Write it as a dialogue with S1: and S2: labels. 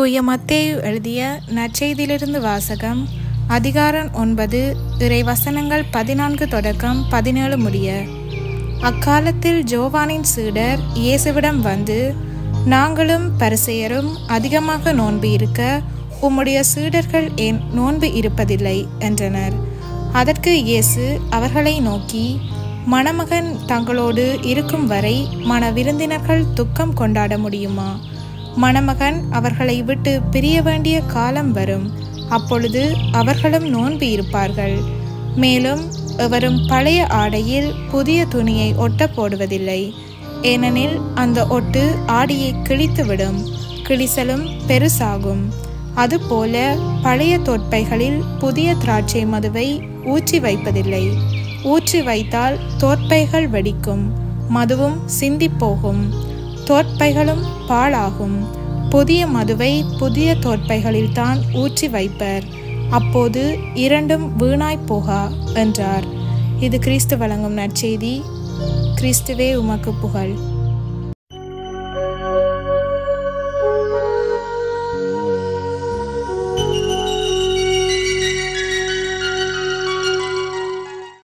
S1: தூய மத்தேயு எழுதிய நற்செய்தியிலிருந்து வாசகம். அதிகாரம் 9, இறை வசனங்கள் 14 தொடக்கம் 17 முடிய. அக்காலத்தில் யோவானின் சீடர் இயேசுவிடம் வந்து, நாங்களும் பரிசேயரும் அதிகமாக நோன்பு இருக்க உம்முடைய சீடர்கள் ஏன் நோன்பு இருப்பதில்லை என்றனர். அதற்கு இயேசு அவர்களை நோக்கி, மணமகன் தங்களோடு இருக்கும் வரை மண விருந்தினர்கள் துக்கம் கொண்டாட முடியுமா? மணமகன் அவர்களை விட்டு பிரிய வேண்டிய காலம் வரும், அப்பொழுது அவர்களும் நோன்பு இருப்பார்கள். மேலும் எவரும் பழைய ஆடையில் புதிய துணியை ஒட்ட போடுவதில்லை, ஏனெனில் அந்த ஒட்டு ஆடையை கிழித்துவிடும், கிழிசலும் பெருசாகும். அதுபோல பழைய தோற்பைகளில் புதிய திராட்சை மதுவை ஊற்றி வைப்பதில்லை. ஊற்றி வைத்தால் தோற்பைகள் வெடிக்கும், மதுவும் சிந்தி போகும், தோற்பைகளும் பாழாகும். புதிய மதுவை புதிய தோற்பைகளில்தான் ஊற்றி வைப்பர், அப்போது இரண்டும் வீணாய் போகா என்றார். இது கிறிஸ்து வழங்கும் நற்செய்தி. கிறிஸ்துவே உமக்கு புகழ்.